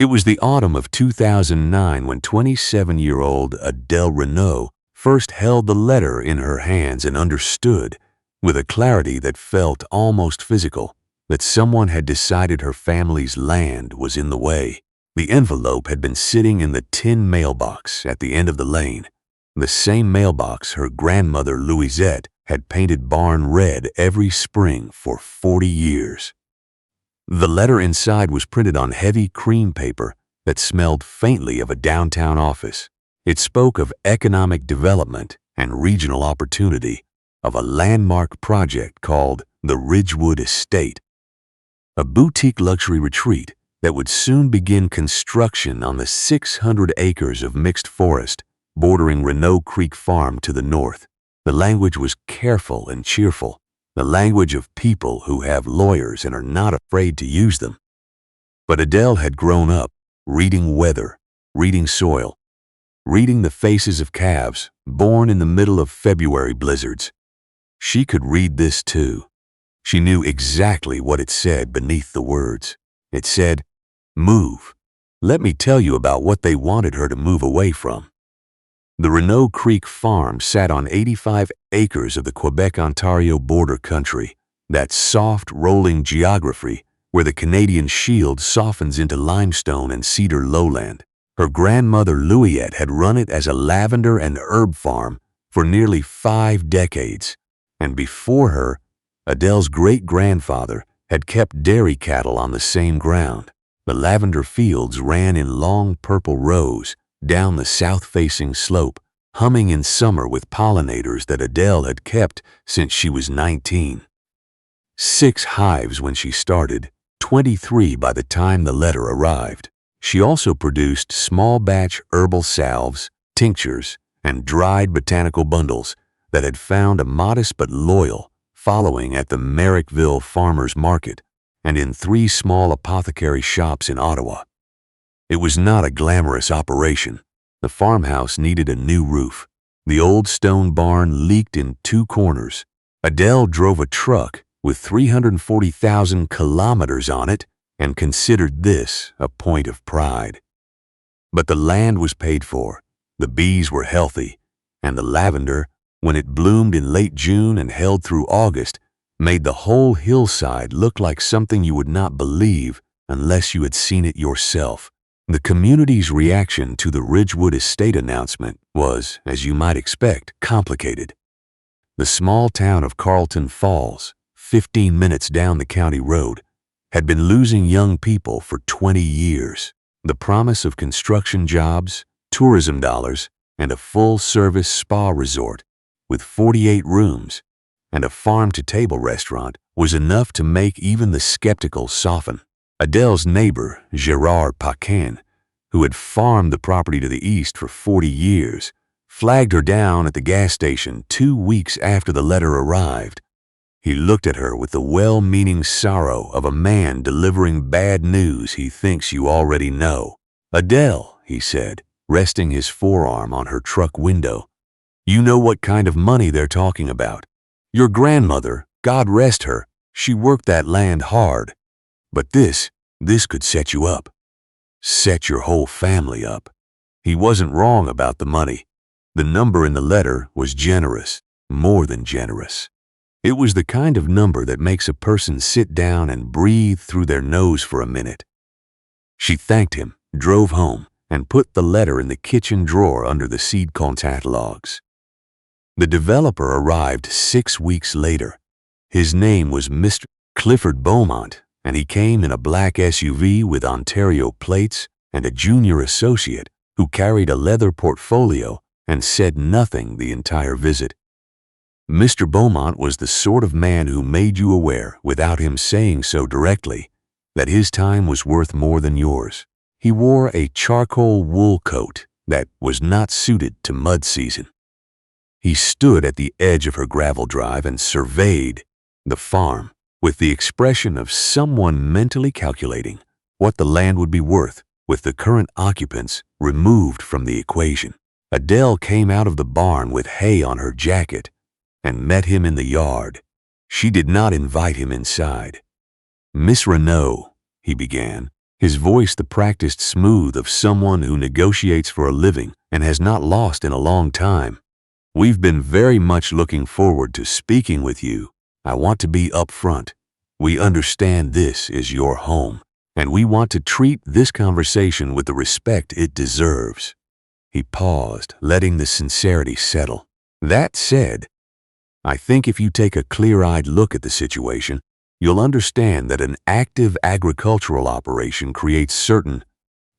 It was the autumn of 2009 when 27-year-old Adele Renault first held the letter in her hands and understood, with a clarity that felt almost physical, that someone had decided her family's land was in the way. The envelope had been sitting in the tin mailbox at the end of the lane, the same mailbox her grandmother Louisette had painted barn red every spring for 40 years. The letter inside was printed on heavy cream paper that smelled faintly of a downtown office. It spoke of economic development and regional opportunity, of a landmark project called the Ridgewood Estate, a boutique luxury retreat that would soon begin construction on the 600 acres of mixed forest bordering Renault Creek Farm to the north. The language was careful and cheerful, the language of people who have lawyers and are not afraid to use them. But Adele had grown up reading weather, reading soil, reading the faces of calves born in the middle of February blizzards. She could read this too. She knew exactly what it said beneath the words. It said, "Move. Let me tell you about what they wanted her to move away from." The Renault Creek Farm sat on 85 acres of the Quebec-Ontario border country, that soft, rolling geography where the Canadian Shield softens into limestone and cedar lowland. Her grandmother Louisette had run it as a lavender and herb farm for nearly 5 decades, and before her, Adele's great-grandfather had kept dairy cattle on the same ground. The lavender fields ran in long purple rows down the south-facing slope, humming in summer with pollinators that Adele had kept since she was 19. 6 hives when she started, 23 by the time the letter arrived. She also produced small-batch herbal salves, tinctures, and dried botanical bundles that had found a modest but loyal following at the Merrickville Farmers Market and in 3 small apothecary shops in Ottawa. It was not a glamorous operation. The farmhouse needed a new roof. The old stone barn leaked in 2 corners. Adele drove a truck with 340,000 kilometers on it and considered this a point of pride. But the land was paid for, the bees were healthy, and the lavender, when it bloomed in late June and held through August, made the whole hillside look like something you would not believe unless you had seen it yourself. The community's reaction to the Ridgewood Estate announcement was, as you might expect, complicated. The small town of Carlton Falls, 15 minutes down the county road, had been losing young people for 20 years. The promise of construction jobs, tourism dollars, and a full-service spa resort with 48 rooms and a farm-to-table restaurant was enough to make even the skeptical soften. Adele's neighbor, Gerard Paquin, who had farmed the property to the east for 40 years, flagged her down at the gas station 2 weeks after the letter arrived. He looked at her with the well-meaning sorrow of a man delivering bad news he thinks you already know. "Adele," he said, resting his forearm on her truck window, "you know what kind of money they're talking about. Your grandmother, God rest her, she worked that land hard. But this could set you up. Set your whole family up." He wasn't wrong about the money. The number in the letter was generous, more than generous. It was the kind of number that makes a person sit down and breathe through their nose for a minute. She thanked him, drove home, and put the letter in the kitchen drawer under the seed catalogs. The developer arrived 6 weeks later. His name was Mr. Clifford Beaumont, and he came in a black SUV with Ontario plates and a junior associate who carried a leather portfolio and said nothing the entire visit. Mr. Beaumont was the sort of man who made you aware, without him saying so directly, that his time was worth more than yours. He wore a charcoal wool coat that was not suited to mud season. He stood at the edge of her gravel drive and surveyed the farm with the expression of someone mentally calculating what the land would be worth with the current occupants removed from the equation. Adele came out of the barn with hay on her jacket and met him in the yard. She did not invite him inside. "Miss Renault," he began, his voice the practiced smooth of someone who negotiates for a living and has not lost in a long time. "We've been very much looking forward to speaking with you. I want to be upfront. We understand this is your home, and we want to treat this conversation with the respect it deserves." He paused, letting the sincerity settle. "That said, I think if you take a clear-eyed look at the situation, you'll understand that an active agricultural operation creates certain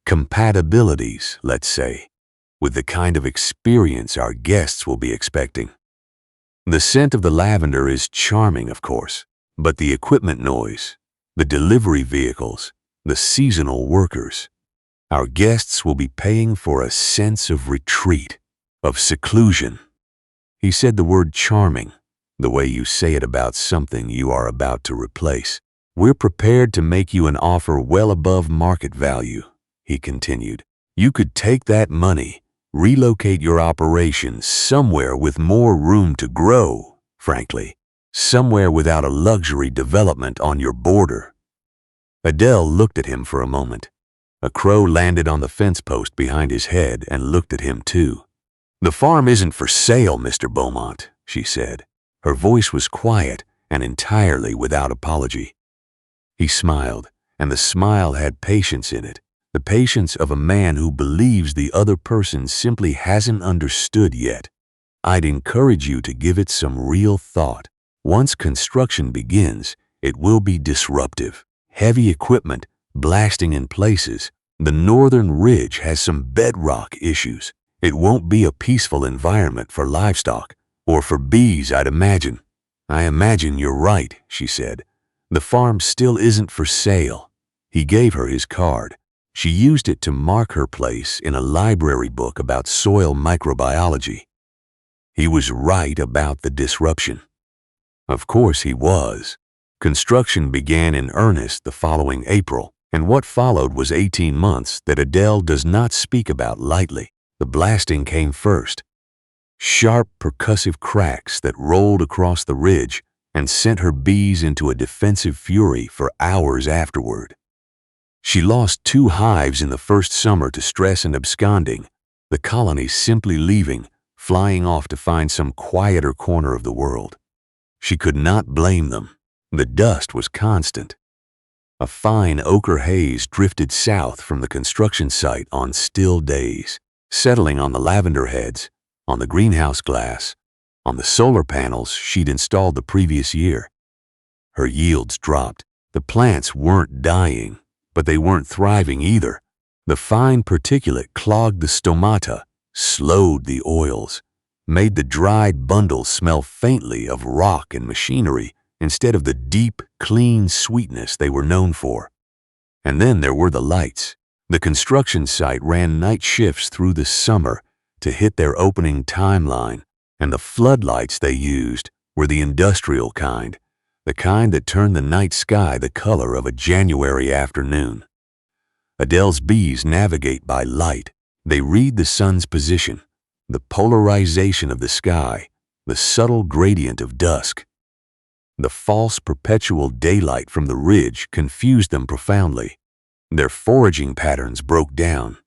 compatibilities, let's say, with the kind of experience our guests will be expecting. The scent of the lavender is charming, of course, but the equipment noise, the delivery vehicles, the seasonal workers, our guests will be paying for a sense of retreat, of seclusion." He said the word charming, the way you say it about something you are about to replace. "We're prepared to make you an offer well above market value," he continued. "You could take that money, relocate your operations somewhere with more room to grow, frankly, somewhere without a luxury development on your border." Adele looked at him for a moment. A crow landed on the fence post behind his head and looked at him too. "The farm isn't for sale, Mr. Beaumont," she said. Her voice was quiet and entirely without apology. He smiled, and the smile had patience in it. The patience of a man who believes the other person simply hasn't understood yet. "I'd encourage you to give it some real thought. Once construction begins, it will be disruptive. Heavy equipment, blasting in places. The northern ridge has some bedrock issues. It won't be a peaceful environment for livestock, or for bees, I'd imagine." "I imagine you're right," she said. "The farm still isn't for sale." He gave her his card. She used it to mark her place in a library book about soil microbiology. He was right about the disruption. Of course he was. Construction began in earnest the following April, and what followed was 18 months that Adele does not speak about lightly. The blasting came first. Sharp, percussive cracks that rolled across the ridge and sent her bees into a defensive fury for hours afterward. She lost 2 hives in the first summer to stress and absconding, the colony simply leaving, flying off to find some quieter corner of the world. She could not blame them. The dust was constant. A fine ochre haze drifted south from the construction site on still days, settling on the lavender heads, on the greenhouse glass, on the solar panels she'd installed the previous year. Her yields dropped. The plants weren't dying, but they weren't thriving either. The fine particulate clogged the stomata, slowed the oils, made the dried bundles smell faintly of rock and machinery instead of the deep, clean sweetness they were known for. And then there were the lights. The construction site ran night shifts through the summer to hit their opening timeline, and the floodlights they used were the industrial kind, the kind that turned the night sky the color of a January afternoon. Adele's bees navigate by light. They read the sun's position, the polarization of the sky, the subtle gradient of dusk. The false perpetual daylight from the ridge confused them profoundly. Their foraging patterns broke down.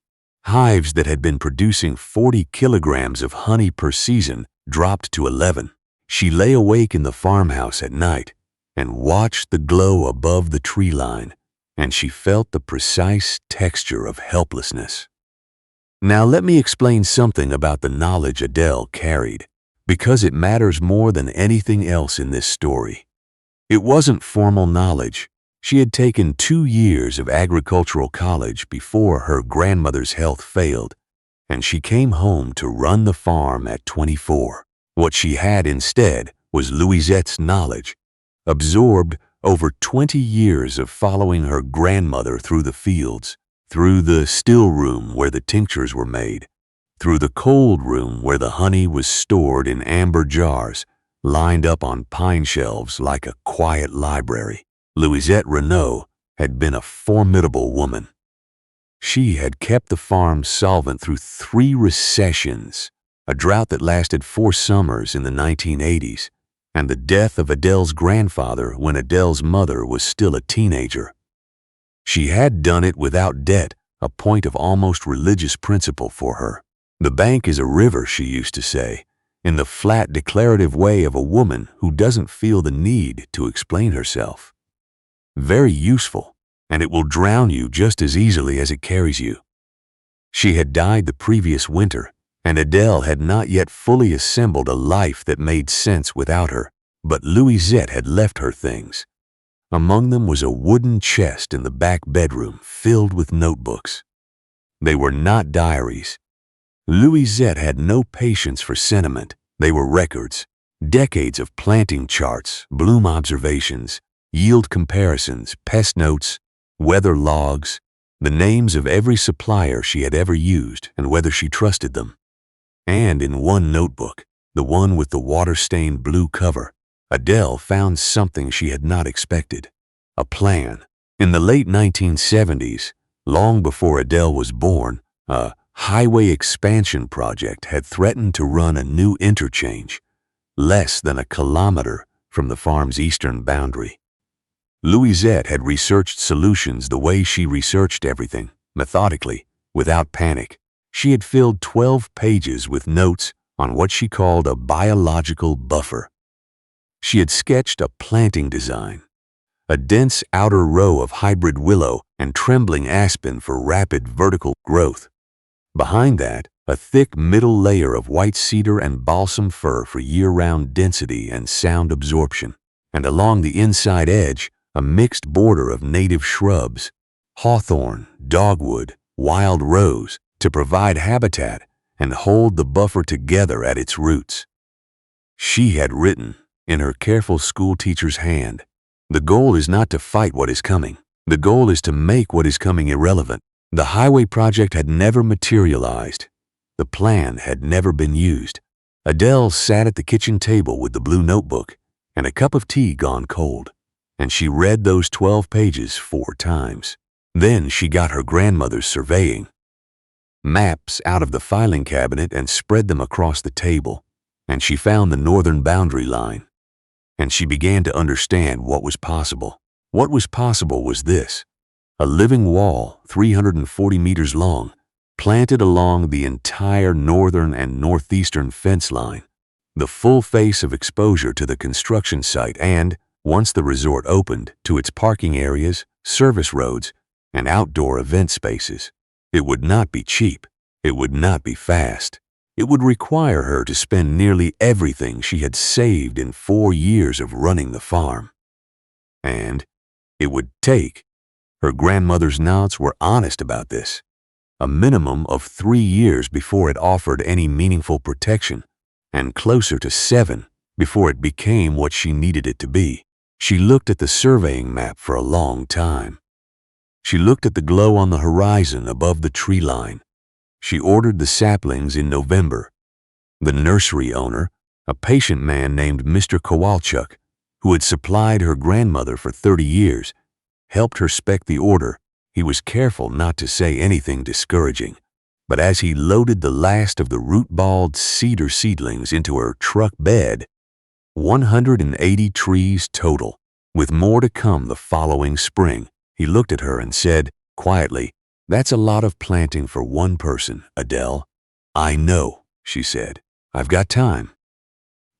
Hives that had been producing 40 kilograms of honey per season dropped to 11. She lay awake in the farmhouse at night and watched the glow above the tree line, and she felt the precise texture of helplessness. Now let me explain something about the knowledge Adele carried, because it matters more than anything else in this story. It wasn't formal knowledge. She had taken 2 years of agricultural college before her grandmother's health failed, and she came home to run the farm at 24. What she had instead was Louisette's knowledge, absorbed over 20 years of following her grandmother through the fields, through the still room where the tinctures were made, through the cold room where the honey was stored in amber jars, lined up on pine shelves like a quiet library. Louisette Renaud had been a formidable woman. She had kept the farm solvent through 3 recessions, a drought that lasted 4 summers in the 1980s, and the death of Adele's grandfather when Adele's mother was still a teenager. She had done it without debt, a point of almost religious principle for her. The bank is a river, she used to say, in the flat declarative way of a woman who doesn't feel the need to explain herself. Very useful, and it will drown you just as easily as it carries you. She had died the previous winter, and Adele had not yet fully assembled a life that made sense without her, but Louisette had left her things. Among them was a wooden chest in the back bedroom filled with notebooks. They were not diaries. Louisette had no patience for sentiment. They were records, decades of planting charts, bloom observations, yield comparisons, pest notes, weather logs, the names of every supplier she had ever used and whether she trusted them. And in one notebook, the one with the water-stained blue cover, Adele found something she had not expected, a plan. In the late 1970s, long before Adele was born, a highway expansion project had threatened to run a new interchange, less than a kilometer from the farm's eastern boundary. Louisette had researched solutions the way she researched everything, methodically, without panic. She had filled 12 pages with notes on what she called a biological buffer. She had sketched a planting design, a dense outer row of hybrid willow and trembling aspen for rapid vertical growth. Behind that, a thick middle layer of white cedar and balsam fir for year-round density and sound absorption, and along the inside edge, a mixed border of native shrubs, hawthorn, dogwood, wild rose, to provide habitat and hold the buffer together at its roots. She had written, in her careful schoolteacher's hand, "The goal is not to fight what is coming. The goal is to make what is coming irrelevant." The highway project had never materialized. The plan had never been used. Adele sat at the kitchen table with the blue notebook and a cup of tea gone cold, and she read those 12 pages 4 times. Then she got her grandmother's surveying maps out of the filing cabinet and spread them across the table, and she found the northern boundary line. And she began to understand what was possible. What was possible was this: a living wall 340 meters long, planted along the entire northern and northeastern fence line, the full face of exposure to the construction site and, once the resort opened, to its parking areas, service roads, and outdoor event spaces. It would not be cheap. It would not be fast. It would require her to spend nearly everything she had saved in 4 years of running the farm. And it would take, her grandmother's notes were honest about this, a minimum of 3 years before it offered any meaningful protection, and closer to 7 before it became what she needed it to be. She looked at the surveying map for a long time. She looked at the glow on the horizon above the tree line. She ordered the saplings in November. The nursery owner, a patient man named Mr. Kowalchuk, who had supplied her grandmother for 30 years, helped her spec the order. He was careful not to say anything discouraging, but as he loaded the last of the root-balled cedar seedlings into her truck bed, 180 trees total, with more to come the following spring, he looked at her and said, quietly, "That's a lot of planting for one person, Adele." "I know," she said. "I've got time."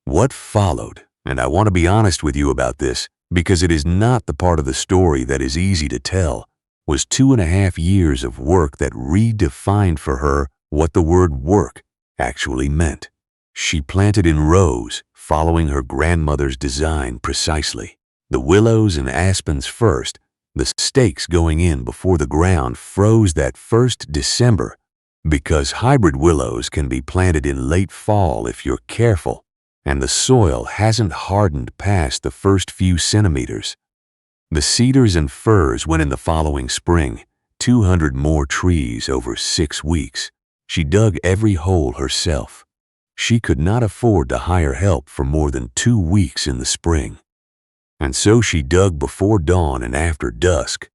What followed, and I want to be honest with you about this, because it is not the part of the story that is easy to tell, was 2.5 years of work that redefined for her what the word work actually meant. She planted in rows, following her grandmother's design precisely. The willows and aspens first, the stakes going in before the ground froze that first December, because hybrid willows can be planted in late fall if you're careful, and the soil hasn't hardened past the first few centimeters. The cedars and firs went in the following spring, 200 more trees over 6 weeks. She dug every hole herself. She could not afford to hire help for more than 2 weeks in the spring. And so she dug before dawn and after dusk,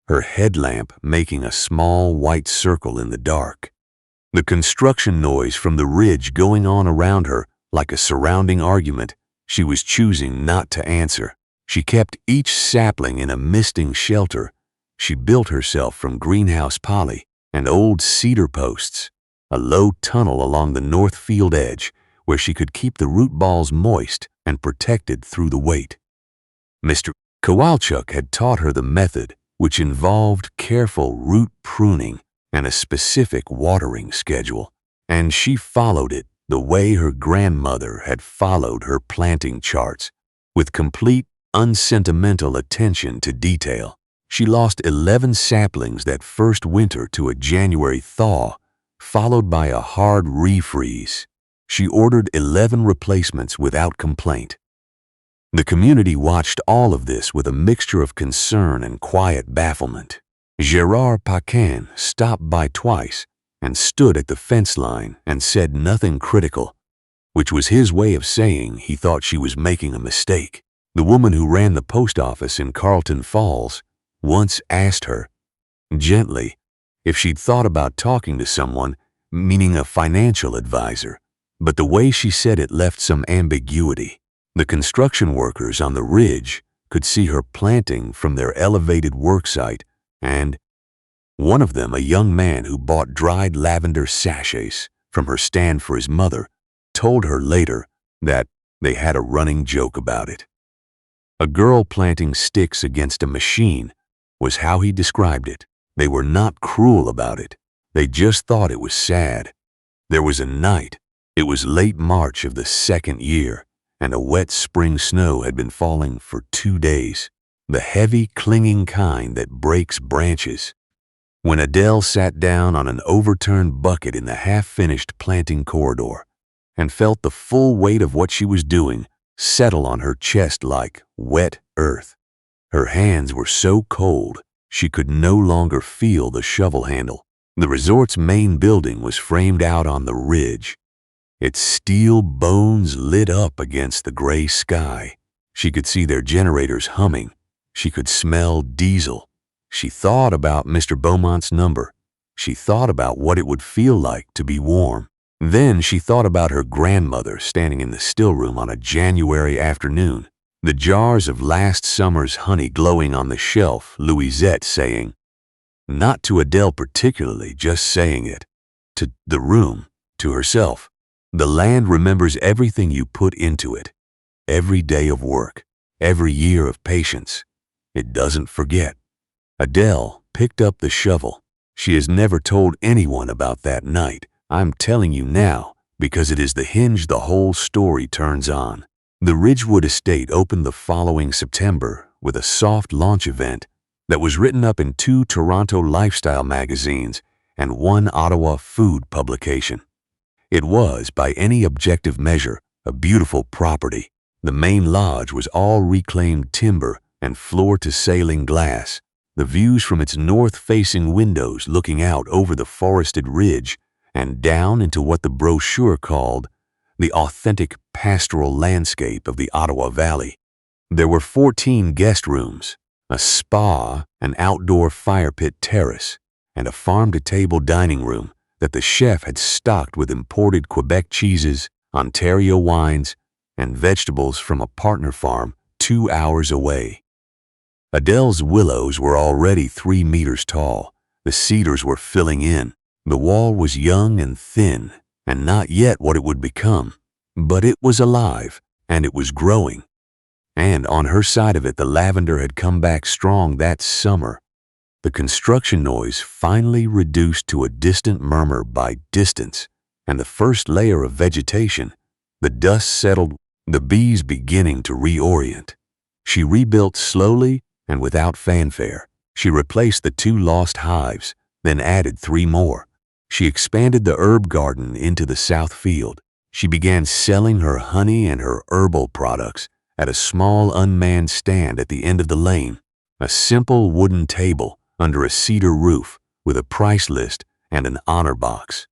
her headlamp making a small white circle in the dark. The construction noise from the ridge going on around her, like a surrounding argument, she was choosing not to answer. She kept each sapling in a misting shelter. She built herself from greenhouse poly and old cedar posts, a low tunnel along the north field edge where she could keep the root balls moist and protected through the weight. Mr. Kowalchuk had taught her the method, which involved careful root pruning and a specific watering schedule, and she followed it the way her grandmother had followed her planting charts, with complete, unsentimental attention to detail. She lost 11 saplings that first winter to a January thaw, followed by a hard refreeze. She ordered 11 replacements without complaint. The community watched all of this with a mixture of concern and quiet bafflement. Gérard Paquin stopped by twice and stood at the fence line and said nothing critical, which was his way of saying he thought she was making a mistake. The woman who ran the post office in Carlton Falls once asked her, gently, if she'd thought about talking to someone, meaning a financial advisor, but the way she said it left some ambiguity. The construction workers on the ridge could see her planting from their elevated worksite, and one of them, a young man who bought dried lavender sachets from her stand for his mother, told her later that they had a running joke about it. A girl planting sticks against a machine was how he described it. They were not cruel about it. They just thought it was sad. There was a night. It was late March of the second year, and a wet spring snow had been falling for 2 days, the heavy, clinging kind that breaks branches. When Adele sat down on an overturned bucket in the half-finished planting corridor and felt the full weight of what she was doing settle on her chest like wet earth. Her hands were so cold she could no longer feel the shovel handle. The resort's main building was framed out on the ridge, its steel bones lit up against the gray sky. She could see their generators humming. She could smell diesel. She thought about Mr. Beaumont's number. She thought about what it would feel like to be warm. Then she thought about her grandmother standing in the stillroom on a January afternoon, the jars of last summer's honey glowing on the shelf, Louisette saying, not to Adele particularly, just saying it, to the room, to herself. The land remembers everything you put into it, every day of work, every year of patience. It doesn't forget. Adele picked up the shovel. She has never told anyone about that night. I'm telling you now because it is the hinge the whole story turns on. The Ridgewood estate opened the following September with a soft launch event that was written up in 2 Toronto lifestyle magazines and 1 Ottawa food publication. It was, by any objective measure, a beautiful property. The main lodge was all reclaimed timber and floor-to-ceiling glass. The views from its north-facing windows looking out over the forested ridge and down into what the brochure called the authentic pastoral landscape of the Ottawa Valley. There were 14 guest rooms, a spa, an outdoor fire pit terrace, and a farm-to-table dining room that the chef had stocked with imported Quebec cheeses, Ontario wines, and vegetables from a partner farm 2 hours away. Adele's willows were already 3 meters tall. The cedars were filling in. The wall was young and thin, and not yet what it would become. But it was alive, and it was growing. And on her side of it, the lavender had come back strong that summer. The construction noise finally reduced to a distant murmur by distance, and the first layer of vegetation, the dust settled, the bees beginning to reorient. She rebuilt slowly and without fanfare. She replaced the 2 lost hives, then added 3 more. She expanded the herb garden into the south field. She began selling her honey and her herbal products at a small unmanned stand at the end of the lane, a simple wooden table under a cedar roof with a price list and an honor box.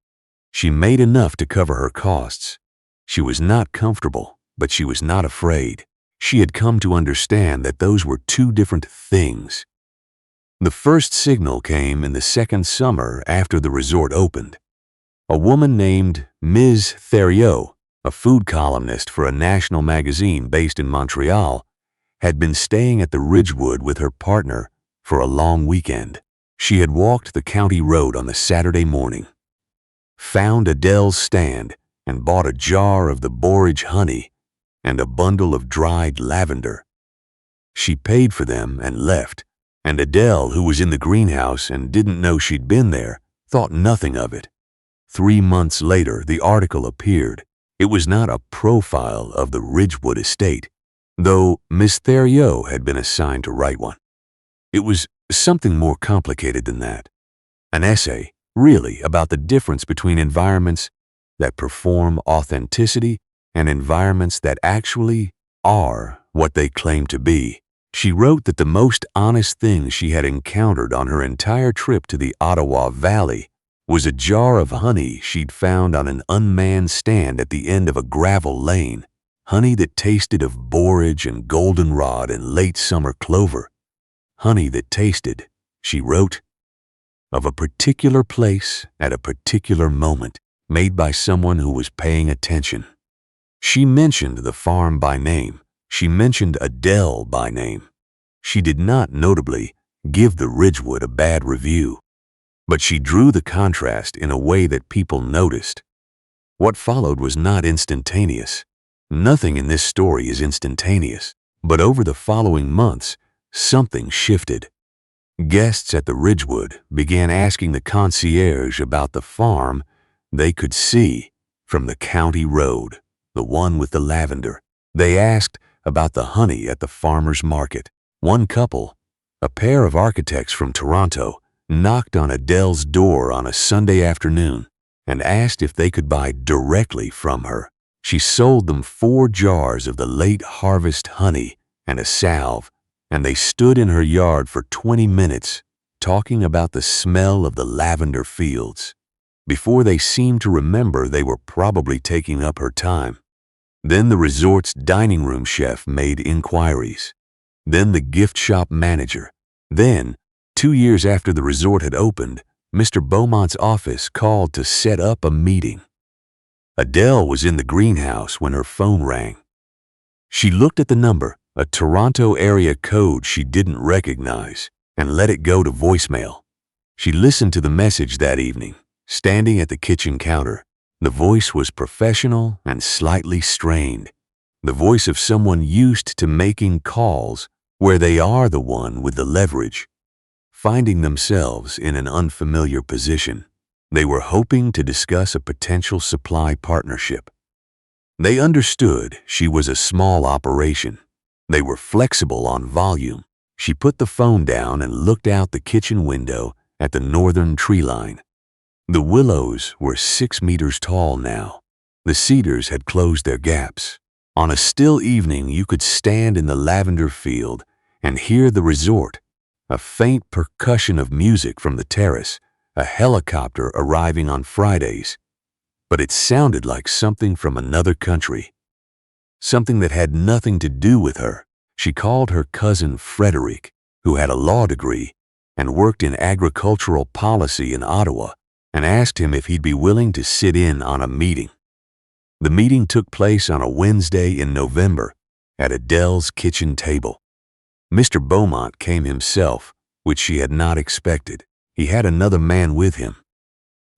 She made enough to cover her costs. She was not comfortable, but she was not afraid. She had come to understand that those were 2 different things. The first signal came in the second summer after the resort opened. A woman named Ms. Thériault, a food columnist for a national magazine based in Montreal, had been staying at the Ridgewood with her partner for a long weekend. She had walked the county road on the Saturday morning, found Adele's stand, and bought a jar of the borage honey and a bundle of dried lavender. She paid for them and left, and Adele, who was in the greenhouse and didn't know she'd been there, thought nothing of it. 3 months later, the article appeared. It was not a profile of the Ridgewood estate, though Miss Theriot had been assigned to write one. It was something more complicated than that. An essay, really, about the difference between environments that perform authenticity and environments that actually are what they claim to be. She wrote that the most honest thing she had encountered on her entire trip to the Ottawa Valley was a jar of honey she'd found on an unmanned stand at the end of a gravel lane, honey that tasted of borage and goldenrod and late summer clover, honey that tasted, she wrote, of a particular place at a particular moment, made by someone who was paying attention. She mentioned the farm by name. She mentioned Adele by name. She did not, notably, give the Ridgewood a bad review, but she drew the contrast in a way that people noticed. What followed was not instantaneous. Nothing in this story is instantaneous, but over the following months, something shifted. Guests at the Ridgewood began asking the concierge about the farm they could see from the county road, the one with the lavender. They asked about the honey at the farmer's market. One couple, a pair of architects from Toronto, knocked on Adele's door on a Sunday afternoon and asked if they could buy directly from her. She sold them 4 jars of the late harvest honey and a salve, and they stood in her yard for 20 minutes talking about the smell of the lavender fields. Before they seemed to remember, they were probably taking up her time. Then the resort's dining room chef made inquiries. Then the gift shop manager. Then, 2 years after the resort had opened, Mr. Beaumont's office called to set up a meeting. Adele was in the greenhouse when her phone rang. She looked at the number, a Toronto area code she didn't recognize, and let it go to voicemail. She listened to the message that evening, standing at the kitchen counter. The voice was professional and slightly strained, the voice of someone used to making calls where they are the one with the leverage. Finding themselves in an unfamiliar position, they were hoping to discuss a potential supply partnership. They understood she was a small operation. They were flexible on volume. She put the phone down and looked out the kitchen window at the northern tree line. The willows were 6 meters tall now. The cedars had closed their gaps. On a still evening, you could stand in the lavender field and hear the resort, a faint percussion of music from the terrace, a helicopter arriving on Fridays. But it sounded like something from another country, something that had nothing to do with her. She called her cousin Frederick, who had a law degree and worked in agricultural policy in Ottawa, and asked him if he'd be willing to sit in on a meeting. The meeting took place on a Wednesday in November at Adele's kitchen table. Mr. Beaumont came himself, which she had not expected. He had another man with him,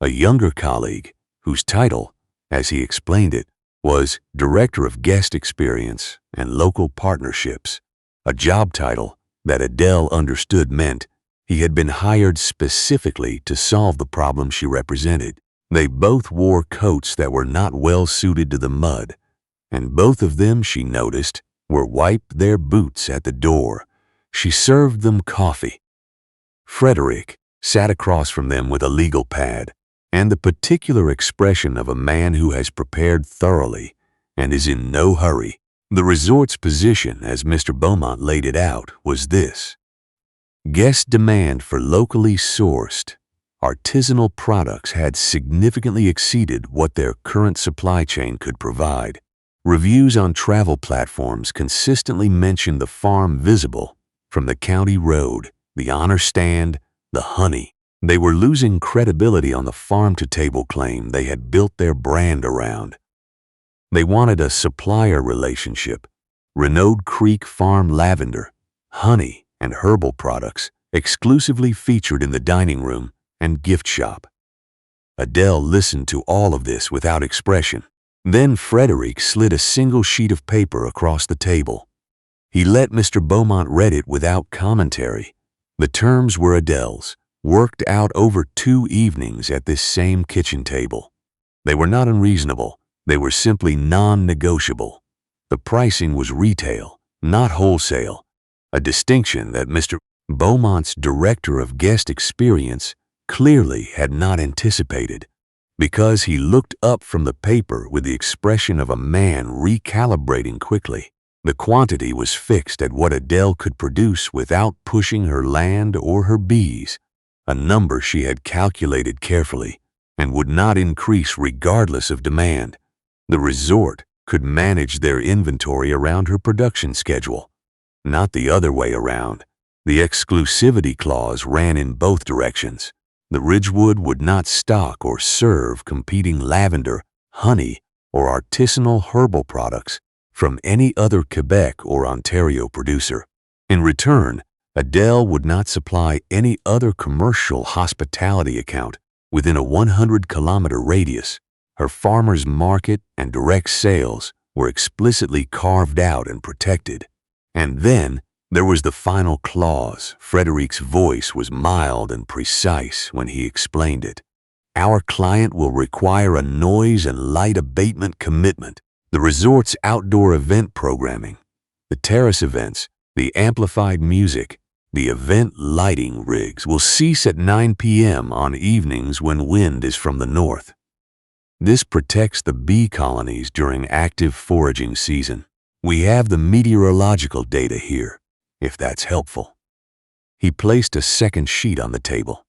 a younger colleague whose title, as he explained it, was Director of Guest Experience and Local Partnerships, a job title that Adele understood meant he had been hired specifically to solve the problem she represented. They both wore coats that were not well suited to the mud, and both of them, she noticed, were wiped their boots at the door. She served them coffee. Frederick sat across from them with a legal pad and the particular expression of a man who has prepared thoroughly and is in no hurry. The resort's position, as Mr. Beaumont laid it out, was this: guest demand for locally sourced, artisanal products had significantly exceeded what their current supply chain could provide. Reviews on travel platforms consistently mentioned the farm visible from the county road, the honor stand, the honey. They were losing credibility on the farm-to-table claim they had built their brand around. They wanted a supplier relationship. Renaud Creek Farm lavender, honey, and herbal products exclusively featured in the dining room and gift shop. Adele listened to all of this without expression. Then Frederick slid a single sheet of paper across the table. He let Mr. Beaumont read it without commentary. The terms were Adele's, worked out over 2 evenings at this same kitchen table. They were not unreasonable. They were simply non-negotiable. The pricing was retail, not wholesale, a distinction that Mr. Beaumont's director of guest experience clearly had not anticipated, because he looked up from the paper with the expression of a man recalibrating quickly. The quantity was fixed at what Adele could produce without pushing her land or her bees, a number she had calculated carefully and would not increase regardless of demand. The resort could manage their inventory around her production schedule, not the other way around. The exclusivity clause ran in both directions. The Ridgewood would not stock or serve competing lavender, honey, or artisanal herbal products from any other Quebec or Ontario producer. In return, Adele would not supply any other commercial hospitality account within a 100-kilometer radius. Her farmers' market and direct sales were explicitly carved out and protected. And then there was the final clause. Frederick's voice was mild and precise when he explained it. Our client will require a noise and light abatement commitment. The resort's outdoor event programming, the terrace events, the amplified music, the event lighting rigs will cease at 9 p.m. on evenings when wind is from the north. This protects the bee colonies during active foraging season. We have the meteorological data here, if that's helpful. He placed a second sheet on the table.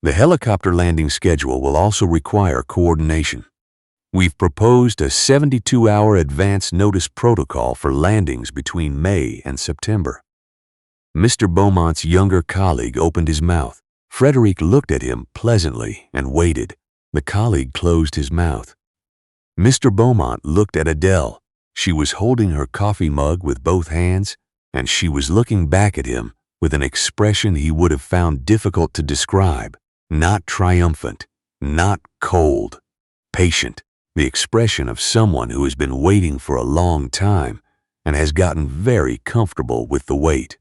The helicopter landing schedule will also require coordination. We've proposed a 72-hour advance notice protocol for landings between May and September. Mr. Beaumont's younger colleague opened his mouth. Frederick looked at him pleasantly and waited. The colleague closed his mouth. Mr. Beaumont looked at Adele. She was holding her coffee mug with both hands, and she was looking back at him with an expression he would have found difficult to describe. Not triumphant, not cold, patient. The expression of someone who has been waiting for a long time and has gotten very comfortable with the wait.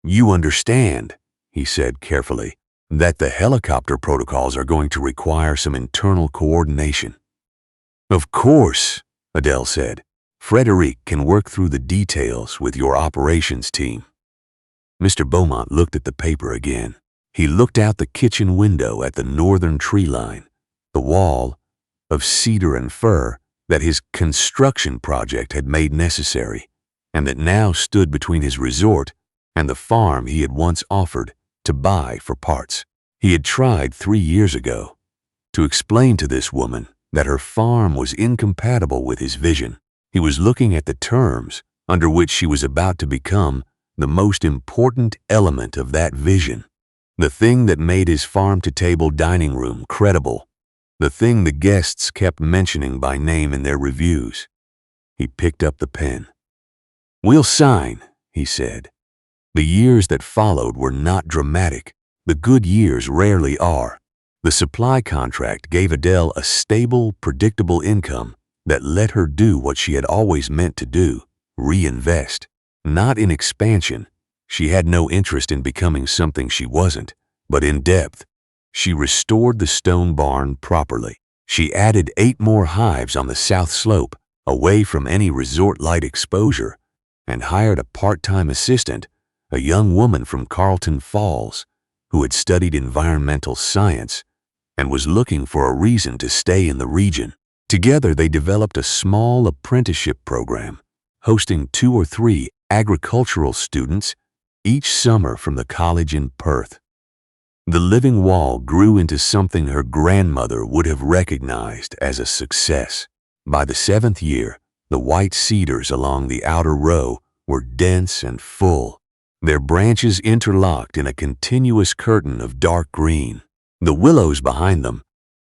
You understand, he said carefully, that the helicopter protocols are going to require some internal coordination. Of course, Adele said. Frederick can work through the details with your operations team. Mr. Beaumont looked at the paper again. He looked out the kitchen window at the northern tree line, the wall of cedar and fir that his construction project had made necessary, and that now stood between his resort and the farm he had once offered to buy for parts. He had tried 3 years ago to explain to this woman that her farm was incompatible with his vision. He was looking at the terms under which she was about to become the most important element of that vision, the thing that made his farm-to-table dining room credible, the thing the guests kept mentioning by name in their reviews. He picked up the pen. We'll sign, he said. The years that followed were not dramatic. The good years rarely are. The supply contract gave Adele a stable, predictable income that let her do what she had always meant to do, reinvest. Not in expansion. She had no interest in becoming something she wasn't, but in depth. She restored the stone barn properly. She added 8 more hives on the south slope, away from any resort-light exposure, and hired a part-time assistant, a young woman from Carlton Falls, who had studied environmental science and was looking for a reason to stay in the region. Together they developed a small apprenticeship program, hosting 2 or 3 agricultural students each summer from the college in Perth. The living wall grew into something her grandmother would have recognized as a success. By the 7th year, the white cedars along the outer row were dense and full, their branches interlocked in a continuous curtain of dark green. The willows behind them,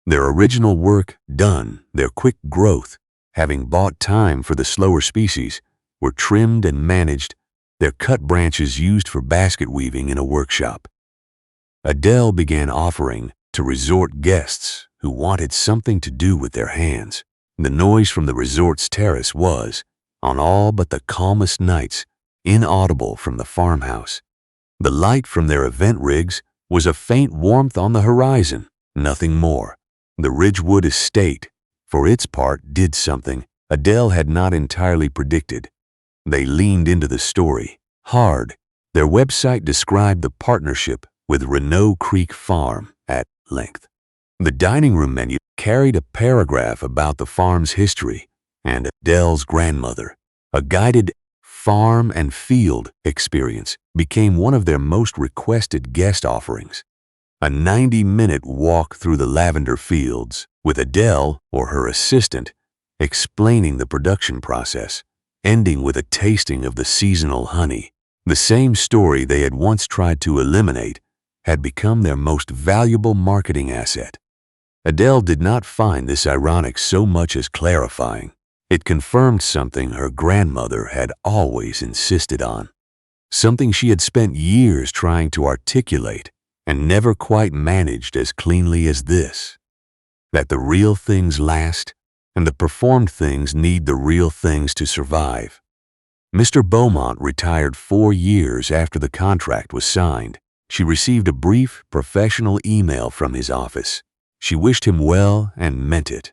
their original work done, their quick growth, having bought time for the slower species, were trimmed and managed their cut branches used for basket weaving in a workshop. Adele began offering to resort guests who wanted something to do with their hands. The noise from the resort's terrace was, on all but the calmest nights, inaudible from the farmhouse. The light from their event rigs was a faint warmth on the horizon, nothing more. The Ridgewood estate, for its part, did something Adele had not entirely predicted. They leaned into the story hard. Their website described the partnership with Renault Creek Farm at length. The dining room menu carried a paragraph about the farm's history and Adele's grandmother. A guided farm and field experience became one of their most requested guest offerings. A 90-minute walk through the lavender fields with Adele or her assistant explaining the production process, ending with a tasting of the seasonal honey. The same story they had once tried to eliminate had become their most valuable marketing asset. Adele did not find this ironic so much as clarifying. It confirmed something her grandmother had always insisted on, something she had spent years trying to articulate and never quite managed as cleanly as this: that the real things last and the performed things need the real things to survive. Mr. Beaumont retired 4 years after the contract was signed. She received a brief, professional email from his office. She wished him well and meant it.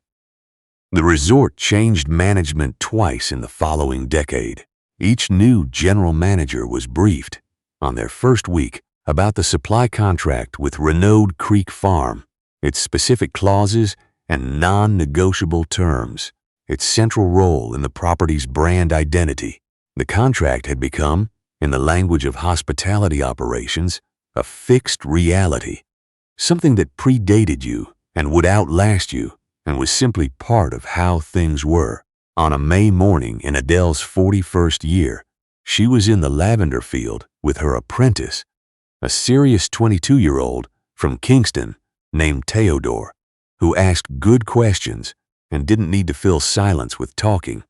The resort changed management twice in the following decade. Each new general manager was briefed, on their first week, about the supply contract with Renault Creek Farm, its specific clauses and non-negotiable terms, its central role in the property's brand identity. The contract had become, in the language of hospitality operations, a fixed reality, something that predated you and would outlast you and was simply part of how things were. On a May morning in Adele's 41st year, she was in the lavender field with her apprentice, a serious 22-year-old from Kingston named Theodore, who asked good questions and didn't need to fill silence with talking.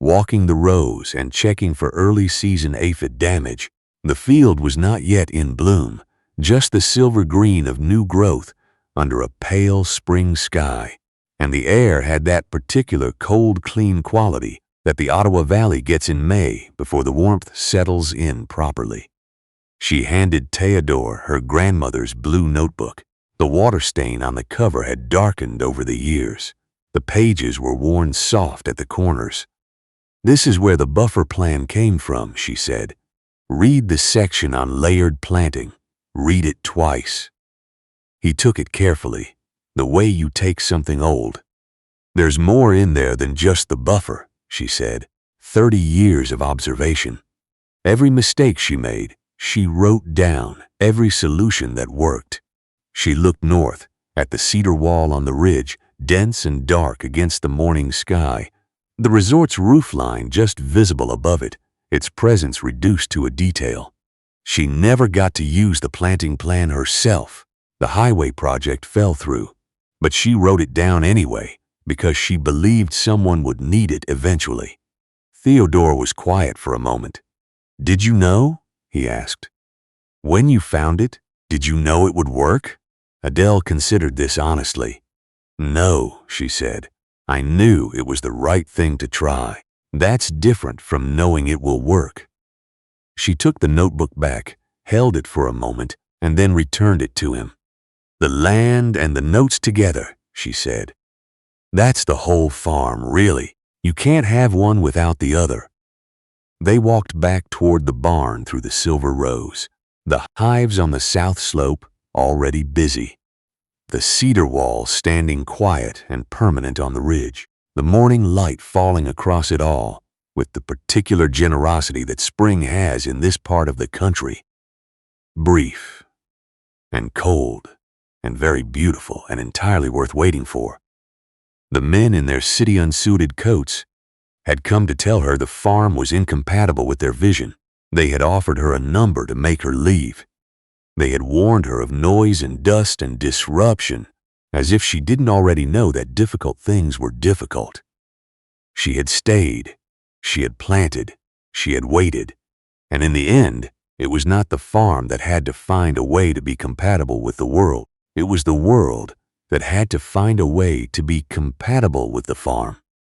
Walking the rows and checking for early season aphid damage, the field was not yet in bloom, just the silver green of new growth under a pale spring sky, and the air had that particular cold, clean quality that the Ottawa Valley gets in May before the warmth settles in properly. She handed Theodore her grandmother's blue notebook. The water stain on the cover had darkened over the years. The pages were worn soft at the corners. "This is where the buffer plan came from," she said. "Read the section on layered planting. Read it twice." He took it carefully, the way you take something old. "There's more in there than just the buffer," she said. 30 years of observation. Every mistake she made, she wrote down. Every solution that worked. She looked north, at the cedar wall on the ridge, dense and dark against the morning sky. The resort's roofline just visible above it, its presence reduced to a detail. She never got to use the planting plan herself. The highway project fell through, but she wrote it down anyway because she believed someone would need it eventually. Theodore was quiet for a moment. "Did you know?" he asked. "When you found it, did you know it would work?" Adele considered this honestly. "No," she said. "I knew it was the right thing to try. That's different from knowing it will work." She took the notebook back, held it for a moment, and then returned it to him. "The land and the notes together," she said. "That's the whole farm, really. You can't have one without the other." They walked back toward the barn through the silver rows, the hives on the south slope already busy, the cedar wall standing quiet and permanent on the ridge, the morning light falling across it all with the particular generosity that spring has in this part of the country. Brief and cold and very beautiful and entirely worth waiting for. The men in their city unsuited coats had come to tell her the farm was incompatible with their vision. They had offered her a number to make her leave. They had warned her of noise and dust and disruption, as if she didn't already know that difficult things were difficult. She had stayed. She had planted. She had waited. And in the end, it was not the farm that had to find a way to be compatible with the world. It was the world that had to find a way to be compatible with the farm.